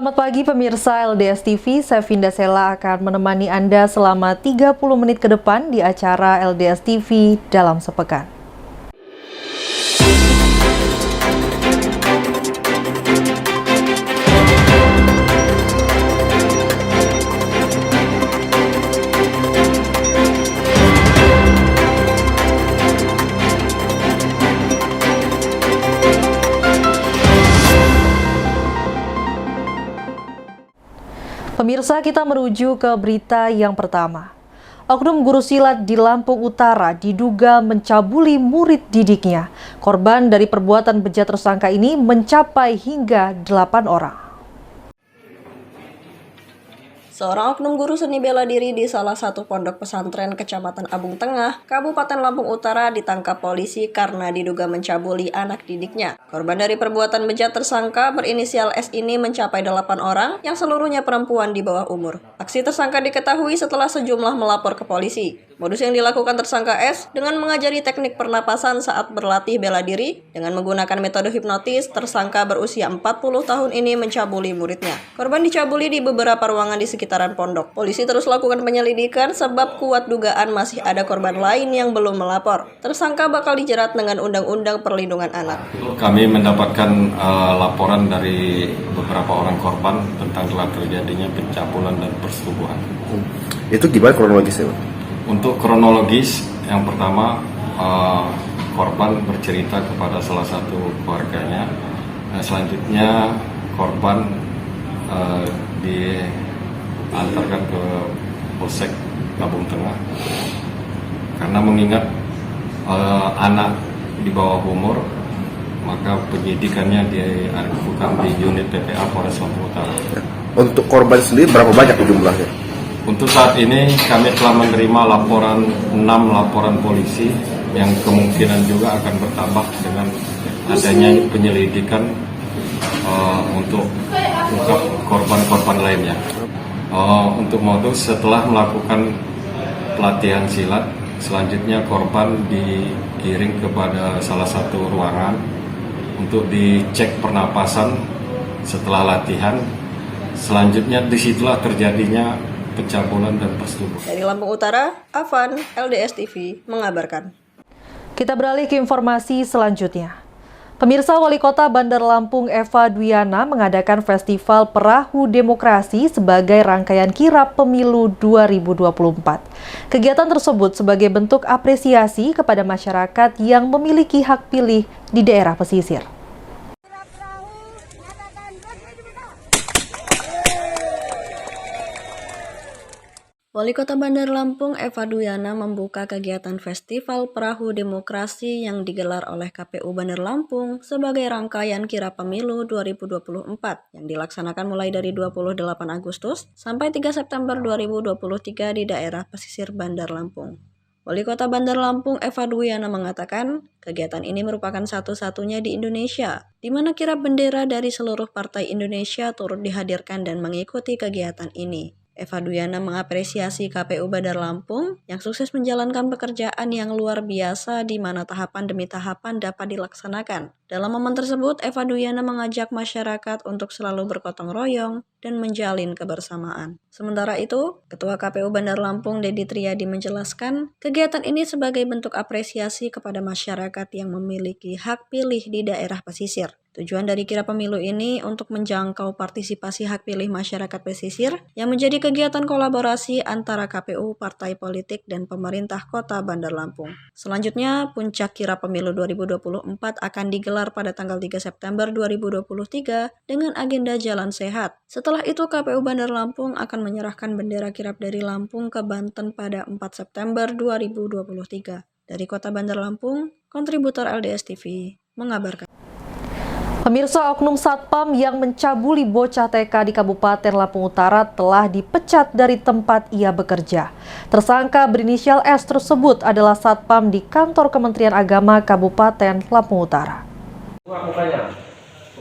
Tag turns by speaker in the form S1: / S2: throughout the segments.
S1: Selamat pagi pemirsa LDS TV, saya Vinda Sela akan menemani Anda selama 30 menit ke depan di acara LDS TV dalam sepekan. Pemirsa, kita merujuk ke berita yang pertama. Oknum guru silat di Lampung Utara diduga mencabuli murid didiknya. Korban dari perbuatan bejat tersangka ini mencapai hingga 8 orang.
S2: Seorang oknum guru seni bela diri di salah satu pondok pesantren Kecamatan Abung Tengah, Kabupaten Lampung Utara ditangkap polisi karena diduga mencabuli anak didiknya. Korban dari perbuatan bejat tersangka berinisial S ini mencapai 8 orang yang seluruhnya perempuan di bawah umur. Aksi tersangka diketahui setelah sejumlah melapor ke polisi. Modus yang dilakukan tersangka S dengan mengajari teknik pernapasan saat berlatih bela diri dengan menggunakan metode hipnotis. Tersangka berusia 40 tahun ini mencabuli muridnya. Korban dicabuli di beberapa ruangan di sekitaran pondok. Polisi terus lakukan penyelidikan sebab kuat dugaan masih ada korban lain yang belum melapor. Tersangka bakal dijerat dengan Undang-Undang Perlindungan Anak.
S3: Kami mendapatkan laporan dari beberapa orang korban tentang telah terjadinya pencabulan dan persetubuhan.
S4: Itu gimana kronologisnya, Pak?
S3: Untuk kronologis, yang pertama korban bercerita kepada salah satu keluarganya. Selanjutnya korban diantarkan ke Polsek Abung Tengah karena mengingat anak di bawah umur, maka penyidikannya dilakukan di unit TPA Polres Lampung Utara.
S4: Untuk korban sendiri berapa banyak jumlahnya?
S3: Untuk saat ini kami telah menerima 6 laporan polisi yang kemungkinan juga akan bertambah dengan adanya penyelidikan untuk ungkap korban-korban lainnya. Untuk modus, setelah melakukan pelatihan silat, selanjutnya korban digiring kepada salah satu ruangan untuk dicek pernapasan setelah latihan. Selanjutnya disitulah terjadinya pencabulan dan persetubuhan.
S2: Dari Lampung Utara, Afan, LDS TV mengabarkan.
S1: Kita beralih ke informasi selanjutnya. Pemirsa, Wali Kota Bandar Lampung Eva Duyana mengadakan Festival Perahu Demokrasi sebagai rangkaian kirap pemilu 2024. Kegiatan tersebut sebagai bentuk apresiasi kepada masyarakat yang memiliki hak pilih di daerah pesisir.
S2: Wali Kota Bandar Lampung Eva Duyana membuka kegiatan Festival Perahu Demokrasi yang digelar oleh KPU Bandar Lampung sebagai rangkaian kirap pemilu 2024 yang dilaksanakan mulai dari 28 Agustus sampai 3 September 2023 di daerah pesisir Bandar Lampung. Wali Kota Bandar Lampung Eva Duyana mengatakan kegiatan ini merupakan satu-satunya di Indonesia, di mana kirap bendera dari seluruh partai Indonesia turut dihadirkan dan mengikuti kegiatan ini. Eva Duyana mengapresiasi KPU Bandar Lampung yang sukses menjalankan pekerjaan yang luar biasa di mana tahapan demi tahapan dapat dilaksanakan. Dalam momen tersebut, Eva Duyana mengajak masyarakat untuk selalu bergotong royong dan menjalin kebersamaan. Sementara itu, Ketua KPU Bandar Lampung Dedi Triadi menjelaskan, kegiatan ini sebagai bentuk apresiasi kepada masyarakat yang memiliki hak pilih di daerah pesisir. Tujuan dari kirap pemilu ini untuk menjangkau partisipasi hak pilih masyarakat pesisir yang menjadi kegiatan kolaborasi antara KPU, partai politik, dan pemerintah Kota Bandar Lampung. Selanjutnya, puncak kirap pemilu 2024 akan digelar pada tanggal 3 September 2023 dengan agenda Jalan Sehat. Setelah itu, KPU Bandar Lampung akan menyerahkan bendera kirap dari Lampung ke Banten pada 4 September 2023. Dari Kota Bandar Lampung, kontributor LDS TV mengabarkan.
S1: Pemirsa, oknum Satpam yang mencabuli bocah TK di Kabupaten Lampung Utara telah dipecat dari tempat ia bekerja. Tersangka berinisial S tersebut adalah Satpam di kantor Kementerian Agama Kabupaten Lampung Utara.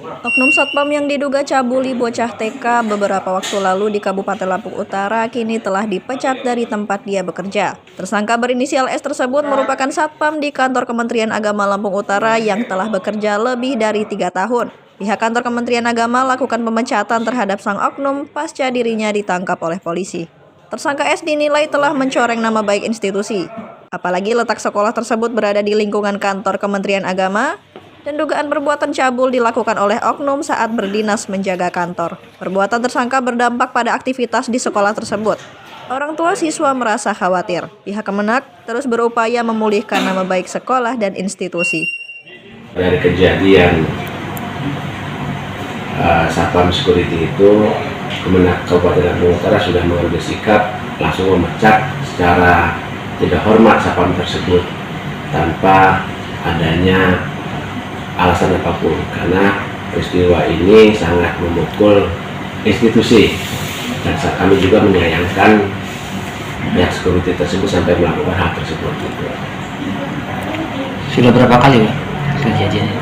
S2: Oknum Satpam yang diduga cabuli bocah TK beberapa waktu lalu di Kabupaten Lampung Utara kini telah dipecat dari tempat dia bekerja. Tersangka berinisial S tersebut merupakan Satpam di kantor Kementerian Agama Lampung Utara yang telah bekerja lebih dari 3 tahun. Pihak kantor Kementerian Agama lakukan pemecatan terhadap sang oknum pasca dirinya ditangkap oleh polisi. Tersangka S dinilai telah mencoreng nama baik institusi. Apalagi letak sekolah tersebut berada di lingkungan kantor Kementerian Agama dan dugaan perbuatan cabul dilakukan oleh oknum saat berdinas menjaga kantor. Perbuatan tersangka berdampak pada aktivitas di sekolah tersebut. Orang tua siswa merasa khawatir. Pihak Kemenak terus berupaya memulihkan nama baik sekolah dan institusi.
S5: Dari kejadian Satpam Security itu, Kemenak Kabupaten Lampung Utara sudah mengambil sikap langsung memecat secara tidak hormat Satpam tersebut tanpa adanya alasan apapun, karena peristiwa ini sangat memukul institusi dan kami juga menyayangkan pihak security tersebut sampai melakukan hal tersebut.
S6: Sudah berapa kali Pak kejadiannya?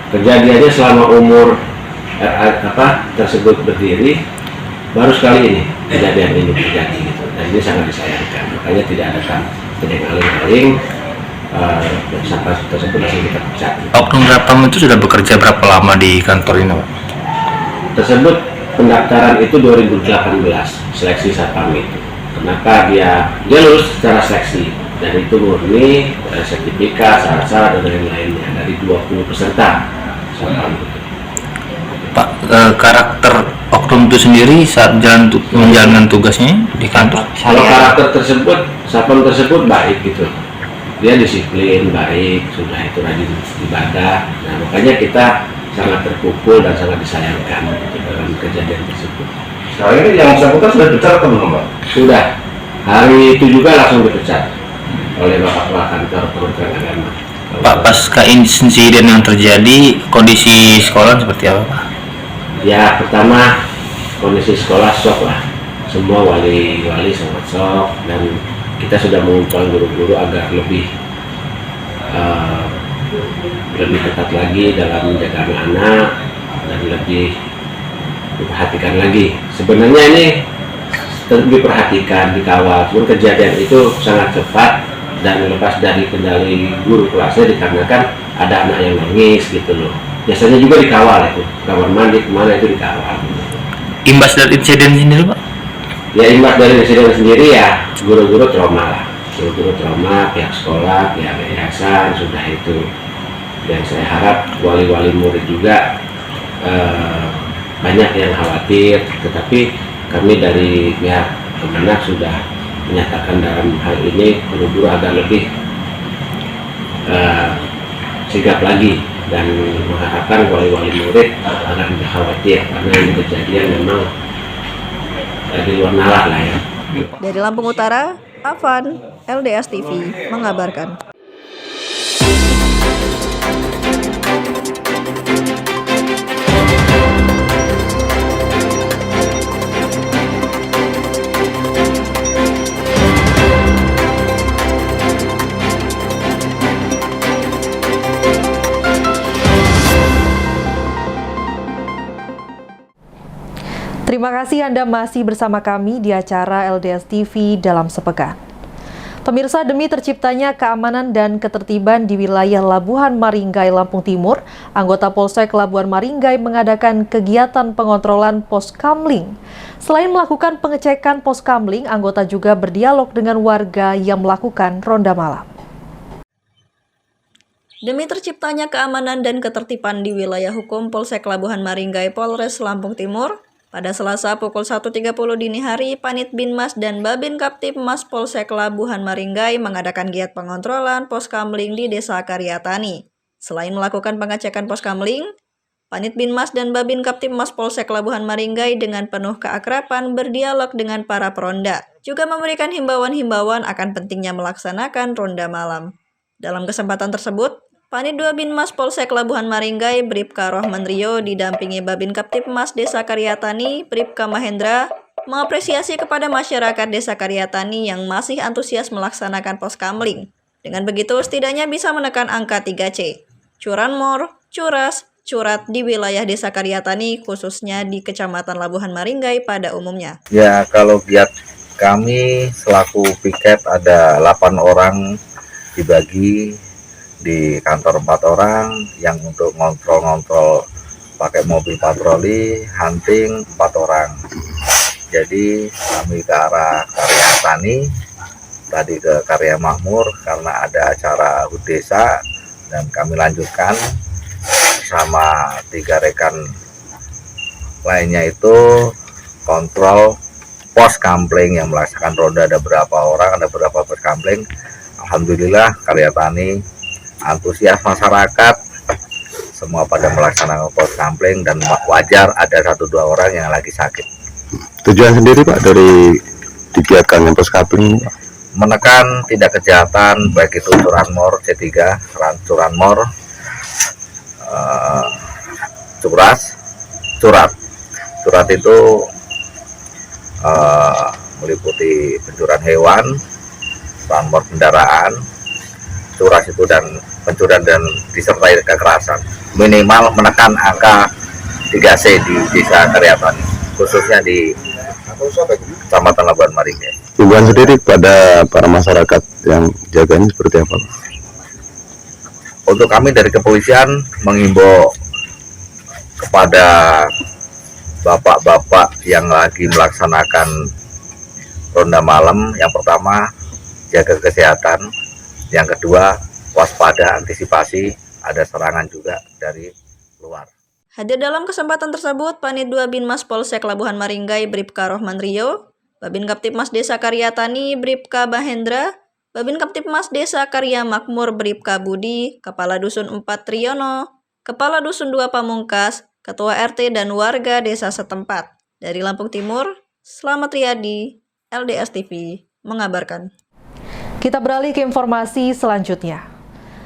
S5: Kejadiannya selama umur tersebut berdiri baru sekali ini kejadian ini terjadi gitu. Dan ini sangat disayangkan, makanya tidak ada tidak aling-aling sampah tersebut langsung kita pecat.
S6: Oknum Satpam itu sudah bekerja berapa lama di kantor ini Pak?
S5: Tersebut pendaftaran itu 2018 seleksi Satpam itu. Kenapa dia lulus secara seleksi dan itu murni sertifikat, syarat-syarat dan lain-lainnya dari 20 peserta Satpam itu.
S6: Pak, karakter oknum itu sendiri saat menjalankan tugasnya di kantor?
S5: Kalau karakter tersebut, Satpam tersebut baik gitu. Dia disiplin, baik, sudah itu rajin ibadah. Nah, makanya kita sangat terpukul dan sangat disayangkan gitu, dalam kejadian tersebut.
S4: Sekarang ini yang bersangkutan sudah dipecat atau belum, Pak?
S5: Sudah. Hari itu juga langsung dipecat oleh Bapak Kepala Kantor Kementerian Agama.
S6: Pak, pasca insiden yang terjadi, kondisi sekolah seperti apa Pak?
S5: Ya, pertama kondisi sekolah shock lah. Semua wali-wali sangat shock dan kita sudah mengumpulkan guru-guru agar lebih ketat lagi dalam menjaga anak-anak dan lebih diperhatikan lagi. Sebenarnya ini diperhatikan, dikawal. Cuma kejadian itu sangat cepat dan lepas dari kendali guru kelasnya dikarenakan ada anak yang nangis gitu loh. Biasanya juga dikawal itu, kamar mandi kemana itu dikawal.
S6: Imbas dari insiden sendiri Pak?
S5: Ya imbas dari insiden sendiri ya guru-guru trauma lah. Guru-guru trauma, pihak sekolah, pihak yayasan sudah itu. Dan saya harap wali-wali murid juga banyak yang khawatir, tetapi kami dari pihak Kemenak sudah menyatakan dalam hal ini guru-guru agar lebih sigap lagi dan mengharapkan wali-wali murid agar tidak khawatir karena ini kejadian memang di luar nalar lah ya.
S2: Dari Lampung Utara, Afan, LDS TV mengabarkan.
S1: Terima kasih Anda masih bersama kami di acara LDS TV dalam sepekan. Pemirsa, demi terciptanya keamanan dan ketertiban di wilayah Labuhan Maringgai, Lampung Timur, anggota Polsek Labuhan Maringgai mengadakan kegiatan pengontrolan pos kamling. Selain melakukan pengecekan pos kamling, anggota juga berdialog dengan warga yang melakukan ronda malam.
S2: Demi terciptanya keamanan dan ketertiban di wilayah hukum Polsek Labuhan Maringgai, Polres Lampung Timur, pada Selasa pukul 1.30 dini hari, Panit Binmas dan Babin Kaptipmas Polsek Labuhan Maringgai mengadakan giat pengontrolan pos kamling di Desa Karyatani. Selain melakukan pengecekan pos kamling, Panit Binmas dan Babin Kaptipmas Polsek Labuhan Maringgai dengan penuh keakraban berdialog dengan para peronda, juga memberikan himbauan-himbauan akan pentingnya melaksanakan ronda malam. Dalam kesempatan tersebut, Panit 2 Binmas Polsek Labuhan Maringgai, Bribka Rohman Rio didampingi Babin Kaptipmas Desa Karyatani, Bribka Mahendra, mengapresiasi kepada masyarakat Desa Karyatani yang masih antusias melaksanakan pos kamling. Dengan begitu, setidaknya bisa menekan angka 3C, curanmor, curas, curat di wilayah Desa Karyatani, khususnya di Kecamatan Labuhan Maringgai pada umumnya.
S7: Ya, kalau giat kami selaku piket ada 8 orang dibagi di kantor 4 orang yang untuk ngontrol pakai mobil patroli, hunting 4 orang. Jadi kami ke arah Karya Tani, tadi ke Karya Makmur karena ada acara HUT desa, dan kami lanjutkan bersama 3 rekan lainnya itu kontrol pos kampling yang melaksanakan ronda. Ada berapa orang, ada berapa pos kampling. Alhamdulillah Karya Tani antusias masyarakat, semua pada melaksanakan pos kampling, dan wajar ada 1-2 orang yang lagi sakit.
S8: Tujuan sendiri Pak dari digiatkan pos kampling?
S7: Menekan tindak kejahatan baik itu curanmor C3, curanmor, curat itu meliputi pencurian hewan, curanmor kendaraan, curas itu dan pencurian dan disertai kekerasan. Minimal menekan angka 3C di Desa Karya Tani, khususnya di Kecamatan Labuhan Maringgai.
S8: Himbauan sendiri pada para masyarakat yang jaga ini seperti apa?
S7: Untuk kami dari kepolisian menghimbau kepada bapak-bapak yang lagi melaksanakan ronda malam, yang pertama jaga kesehatan, yang kedua waspada, antisipasi ada serangan juga dari luar.
S2: Hadir dalam kesempatan tersebut, Panit 2 Binmas Polsek Labuhan Maringgai Bribka Rohman Rio, Babin Kaptipmas Desa Karya Tani Bribka Bahendra, Babin Kaptipmas Desa Karya Makmur Bribka Budi, Kepala Dusun 4 Triyono, Kepala Dusun 2 Pamungkas, Ketua RT dan warga desa setempat. Dari Lampung Timur, Slamet Riyadi, LDS TV mengabarkan.
S1: Kita beralih ke informasi selanjutnya.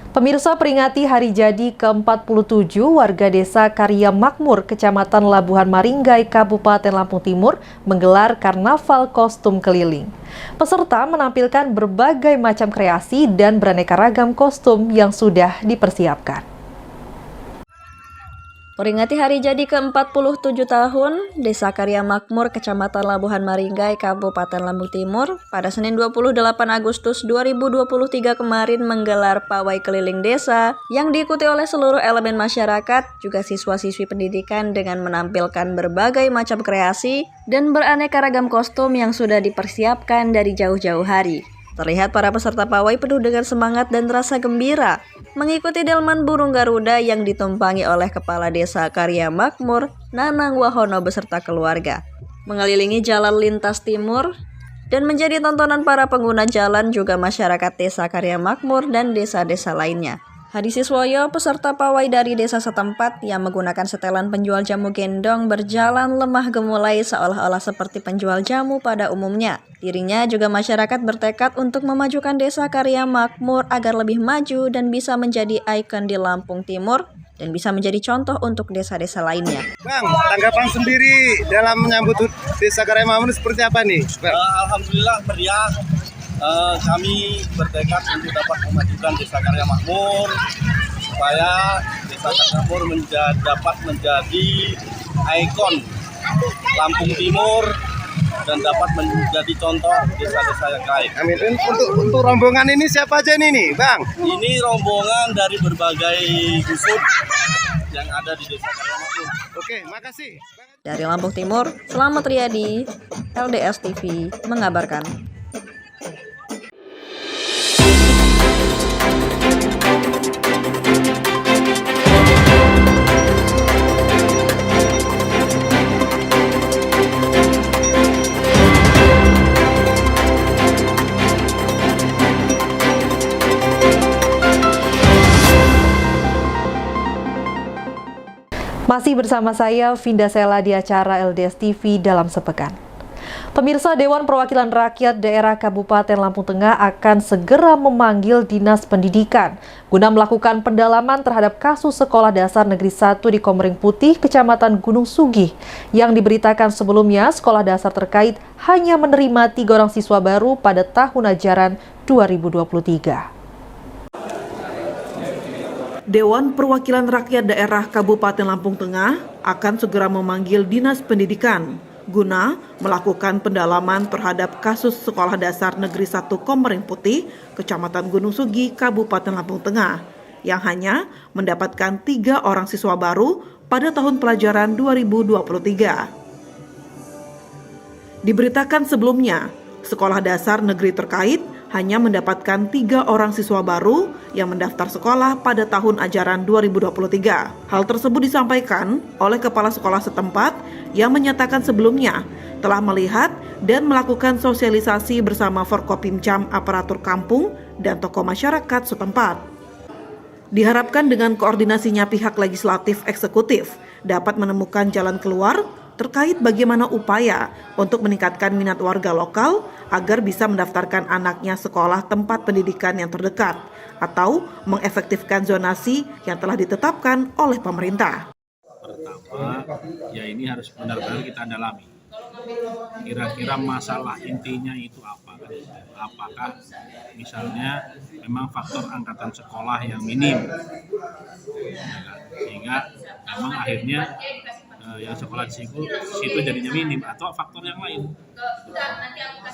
S1: Pemirsa, peringati hari jadi ke-47 warga desa Karya Makmur, Kecamatan Labuhan Maringgai, Kabupaten Lampung Timur menggelar karnaval kostum keliling. Peserta menampilkan berbagai macam kreasi dan beraneka ragam kostum yang sudah dipersiapkan.
S2: Peringati hari jadi ke-47 tahun Desa Karya Makmur, Kecamatan Labuhan Maringgai, Kabupaten Lampung Timur pada Senin 28 Agustus 2023 kemarin menggelar pawai keliling desa yang diikuti oleh seluruh elemen masyarakat, juga siswa-siswi pendidikan dengan menampilkan berbagai macam kreasi dan beraneka ragam kostum yang sudah dipersiapkan dari jauh-jauh hari. Terlihat para peserta pawai penuh dengan semangat dan rasa gembira mengikuti delman burung Garuda yang ditumpangi oleh Kepala Desa Karya Makmur, Nanang Wahono beserta keluarga, mengelilingi jalan lintas timur dan menjadi tontonan para pengguna jalan juga masyarakat Desa Karya Makmur dan desa-desa lainnya. Hadi Siswoyo, peserta pawai dari desa setempat yang menggunakan setelan penjual jamu gendong berjalan lemah gemulai seolah-olah seperti penjual jamu pada umumnya. Dirinya juga masyarakat bertekad untuk memajukan Desa Karya Makmur agar lebih maju dan bisa menjadi ikon di Lampung Timur dan bisa menjadi contoh untuk desa-desa lainnya.
S9: Bang, tanggapan sendiri dalam menyambut Desa Karya Makmur seperti apa nih?
S10: Alhamdulillah meriah. Kami bertekad untuk dapat memajukan Desa Karya Makmur supaya Desa Karya Makmur dapat menjadi ikon Lampung Timur dan dapat menjadi contoh desa-desa yang lain.
S9: Amin. Untuk rombongan ini siapa aja nih, Bang?
S10: Ini rombongan dari berbagai dusun yang ada di Desa Karya Makmur.
S9: Oke, makasih.
S2: Dari Lampung Timur, Slamet Riyadi, LDS TV mengabarkan.
S1: Masih bersama saya, Vinda Sela, di acara LDS TV Dalam Sepekan. Pemirsa, Dewan Perwakilan Rakyat Daerah Kabupaten Lampung Tengah akan segera memanggil Dinas Pendidikan guna melakukan pendalaman terhadap kasus Sekolah Dasar Negeri 1 di Komering Putih, Kecamatan Gunung Sugih, yang diberitakan sebelumnya sekolah dasar terkait hanya menerima 3 orang siswa baru pada tahun ajaran 2023.
S11: Dewan Perwakilan Rakyat Daerah Kabupaten Lampung Tengah akan segera memanggil Dinas Pendidikan guna melakukan pendalaman terhadap kasus Sekolah Dasar Negeri 1 Komering Putih, Kecamatan Gunung Sugih, Kabupaten Lampung Tengah, yang hanya mendapatkan 3 orang siswa baru pada tahun pelajaran 2023. Diberitakan sebelumnya, sekolah dasar negeri terkait hanya mendapatkan 3 orang siswa baru yang mendaftar sekolah pada tahun ajaran 2023. Hal tersebut disampaikan oleh kepala sekolah setempat yang menyatakan sebelumnya telah melihat dan melakukan sosialisasi bersama Forkopimcam, aparatur kampung, dan tokoh masyarakat setempat. Diharapkan dengan koordinasinya pihak legislatif eksekutif dapat menemukan jalan keluar terkait bagaimana upaya untuk meningkatkan minat warga lokal agar bisa mendaftarkan anaknya sekolah tempat pendidikan yang terdekat atau mengefektifkan zonasi yang telah ditetapkan oleh pemerintah.
S12: Pertama, ya ini harus benar-benar kita dalami. Kira-kira masalah intinya itu apa? Apakah misalnya memang faktor angkatan sekolah yang minim, sehingga memang akhirnya yang sekolah di situ jadinya minim, atau faktor yang lain.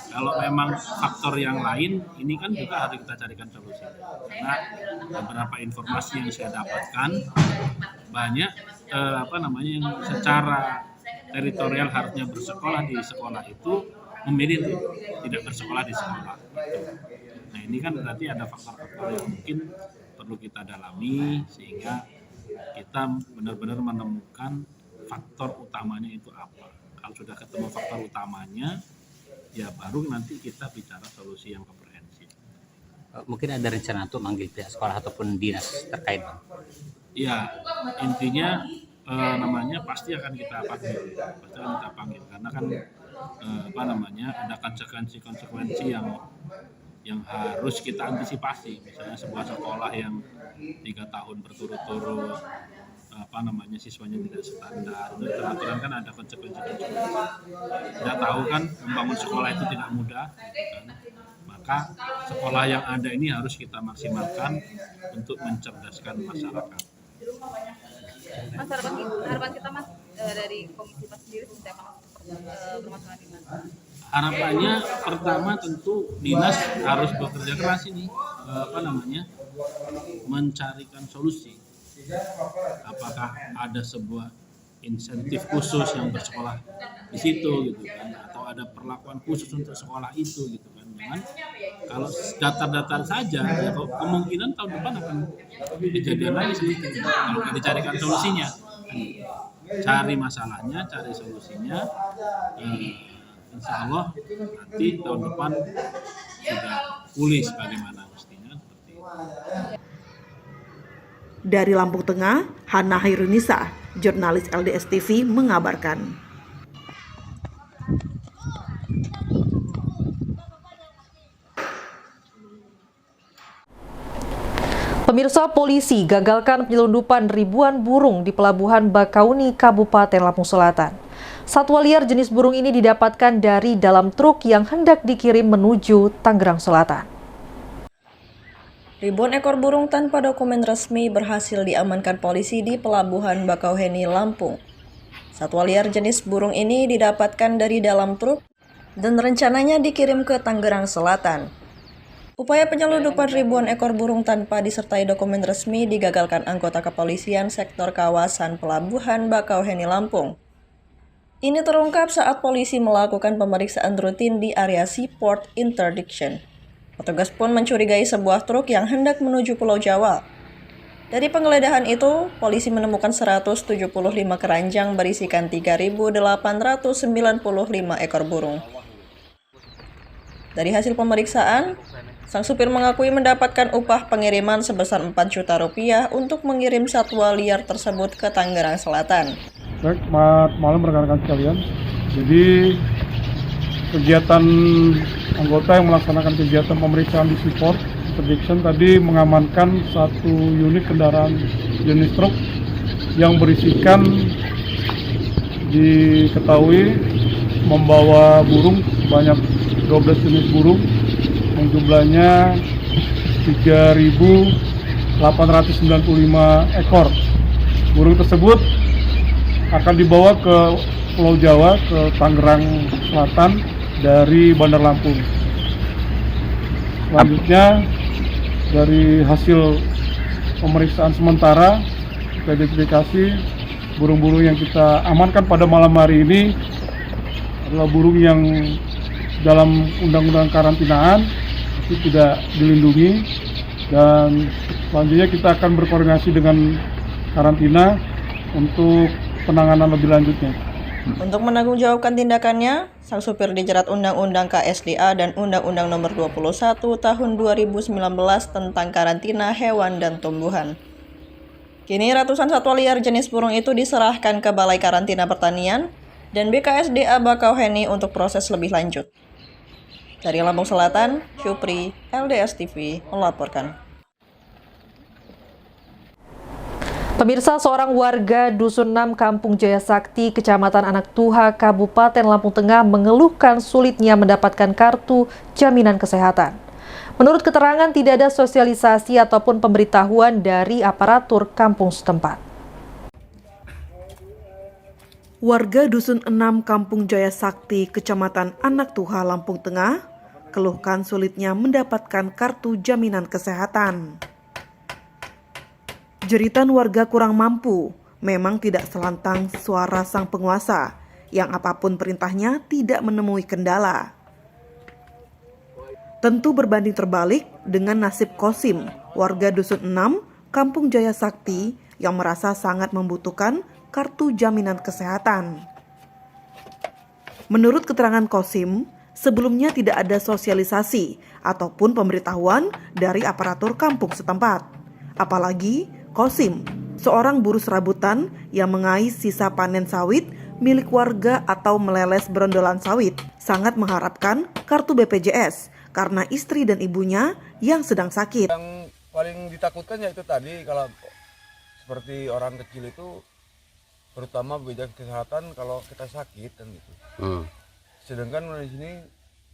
S12: Kalau memang faktor yang lain, ini kan juga harus kita carikan solusi. Karena beberapa informasi yang saya dapatkan banyak yang secara teritorial harusnya bersekolah di sekolah itu memilih tidak bersekolah di sekolah. Nah ini kan berarti ada faktor-faktor yang mungkin perlu kita dalami sehingga kita benar-benar menemukan faktor utamanya itu apa. Kalau sudah ketemu faktor utamanya, ya baru nanti kita bicara solusi yang komprehensif.
S6: Mungkin ada rencana untuk manggil pihak sekolah ataupun dinas terkait, Bang?
S12: Ya, intinya pasti akan kita panggil, karena kan ada konsekuensi yang harus kita antisipasi. Misalnya sebuah sekolah yang 3 tahun berturut-turut siswanya tidak standar, aturan kan ada konsekuensi. Kita tahu kan membangun sekolah itu tidak mudah, kan? Maka sekolah yang ada ini harus kita maksimalkan untuk mencerdaskan masyarakat.
S13: Mas, harapan kita Mas dari Komisi 4 sendiri seperti apa permasalahan ini?
S12: Harapannya pertama tentu dinas harus bekerja keras ini, mencarikan solusi. Apakah ada sebuah insentif khusus yang bersekolah di situ gitu kan, atau ada perlakuan khusus untuk sekolah itu gitu kan. Jangan kalau datar-datar saja ya kemungkinan tahun depan akan kejadian lagi seperti itu. Kalau nggak dicarikan solusinya, cari masalahnya, cari solusinya, insya Allah nanti tahun depan sudah pulih sebagaimana mestinya seperti itu.
S11: Dari Lampung Tengah, Hana Hairunisa, jurnalis LDS TV mengabarkan.
S1: Pemirsa, polisi gagalkan penyelundupan ribuan burung di Pelabuhan Bakauni, Kabupaten Lampung Selatan. Satwa liar jenis burung ini didapatkan dari dalam truk yang hendak dikirim menuju Tangerang Selatan.
S2: Ribuan ekor burung tanpa dokumen resmi berhasil diamankan polisi di Pelabuhan Bakauheni, Lampung. Satwa liar jenis burung ini didapatkan dari dalam truk dan rencananya dikirim ke Tangerang Selatan. Upaya penyelundupan ribuan ekor burung tanpa disertai dokumen resmi digagalkan anggota kepolisian sektor kawasan Pelabuhan Bakauheni, Lampung. Ini terungkap saat polisi melakukan pemeriksaan rutin di area Seaport Interdiction. Petugas pun mencurigai sebuah truk yang hendak menuju Pulau Jawa. Dari penggeledahan itu, polisi menemukan 175 keranjang berisikan 3.895 ekor burung. Dari hasil pemeriksaan, sang supir mengakui mendapatkan upah pengiriman sebesar 4 juta rupiah untuk mengirim satwa liar tersebut ke Tangerang Selatan.
S14: Baik, malam rekan-rekan sekalian. Jadi kegiatan anggota yang melaksanakan kegiatan pemeriksaan di Seaport Interdiction tadi mengamankan satu unit kendaraan jenis truk yang berisikan diketahui membawa burung sebanyak 12 jenis burung yang jumlahnya 3.895 ekor. Burung tersebut akan dibawa ke Pulau Jawa, ke Tangerang Selatan dari Bandar Lampung. Selanjutnya dari hasil pemeriksaan sementara, identifikasi burung-burung yang kita amankan pada malam hari ini adalah burung yang dalam undang-undang karantinaan itu tidak dilindungi, dan selanjutnya kita akan berkoordinasi dengan karantina untuk penanganan lebih lanjutnya.
S2: Untuk menanggungjawabkan tindakannya, sang supir dijerat Undang-Undang KSDA dan Undang-Undang Nomor 21 Tahun 2019 tentang karantina hewan dan tumbuhan. Kini ratusan satwa liar jenis burung itu diserahkan ke Balai Karantina Pertanian dan BKSDA Bakauheni untuk proses lebih lanjut. Dari Lampung Selatan, Syupri, LDS TV melaporkan.
S1: Pemirsa, seorang warga Dusun 6 Kampung Jaya Sakti, Kecamatan Anak Tuha, Kabupaten Lampung Tengah mengeluhkan sulitnya mendapatkan kartu jaminan kesehatan. Menurut keterangan, tidak ada sosialisasi ataupun pemberitahuan dari aparatur kampung setempat.
S11: Warga Dusun 6 Kampung Jaya Sakti, Kecamatan Anak Tuha, Lampung Tengah, keluhkan sulitnya mendapatkan kartu jaminan kesehatan. Jeritan warga kurang mampu memang tidak selantang suara sang penguasa yang apapun perintahnya tidak menemui kendala. Tentu berbanding terbalik dengan nasib Kosim, warga Dusun 6, Kampung Jaya Sakti yang merasa sangat membutuhkan kartu jaminan kesehatan. Menurut keterangan Kosim, sebelumnya tidak ada sosialisasi ataupun pemberitahuan dari aparatur kampung setempat. Apalagi Kosim, seorang buruh serabutan yang mengais sisa panen sawit milik warga atau meleles berondolan sawit, sangat mengharapkan kartu BPJS karena istri dan ibunya yang sedang sakit.
S15: Yang paling ditakutkan ya itu tadi, kalau seperti orang kecil itu, terutama BPJS kesehatan kalau kita sakit kan gitu. Sedangkan di sini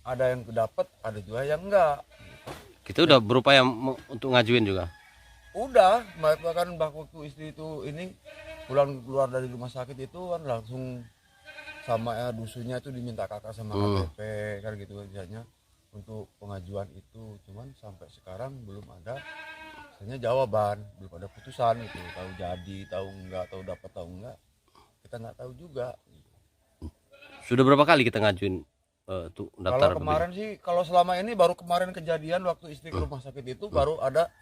S15: ada yang dapat, ada juga yang enggak.
S16: Kita udah berupaya untuk ngajuin juga.
S15: Udah, bahkan waktu istri itu ini pulang keluar dari rumah sakit itu kan langsung sama dusunnya itu diminta kakak sama KTP kan gitu biasanya untuk pengajuan itu. Cuman sampai sekarang belum ada misalnya jawaban, belum ada putusan itu, tahu jadi, tahu enggak, tahu dapat, tahu enggak, kita nggak tahu juga.
S16: Sudah berapa kali kita ngajuin tuh daftar?
S15: Kalau kemarin sih, kalau selama ini baru kemarin kejadian waktu istri ke rumah sakit itu baru ada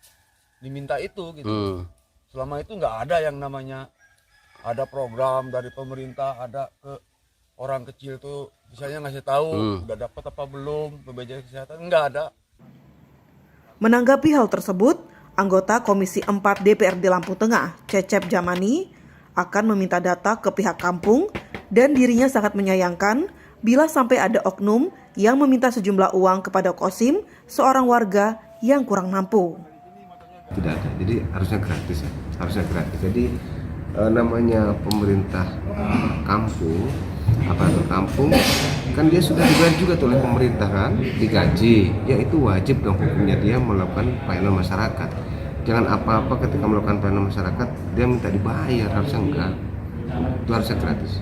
S15: diminta itu gitu. Selama itu nggak ada yang namanya ada program dari pemerintah, ada ke orang kecil tuh misalnya ngasih tahu udah dapat apa belum BPJS kesehatan, nggak ada.
S11: Menanggapi hal tersebut, anggota Komisi 4 DPRD Lampung Tengah, Cecep Jamani, akan meminta data ke pihak kampung dan dirinya sangat menyayangkan bila sampai ada oknum yang meminta sejumlah uang kepada Kosim, seorang warga yang kurang mampu.
S5: Tidak ada, jadi harusnya gratis ya, harusnya gratis. Jadi namanya pemerintah kampung, aparatur kampung, kan dia sudah dibayar juga oleh pemerintah kan, digaji, ya itu wajib dong hukumnya dia melakukan pelayanan masyarakat. Jangan apa-apa ketika melakukan pelayanan masyarakat dia minta dibayar, harusnya enggak, itu harusnya gratis.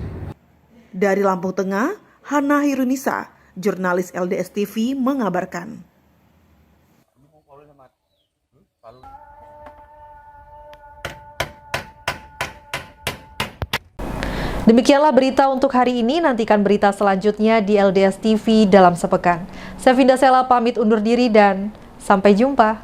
S11: Dari Lampung Tengah, Hana Hirunisa, jurnalis LDS TV mengabarkan.
S1: Demikianlah berita untuk hari ini. Nantikan berita selanjutnya di LDS TV dalam sepekan. Saya Vinda Sela pamit undur diri dan sampai jumpa.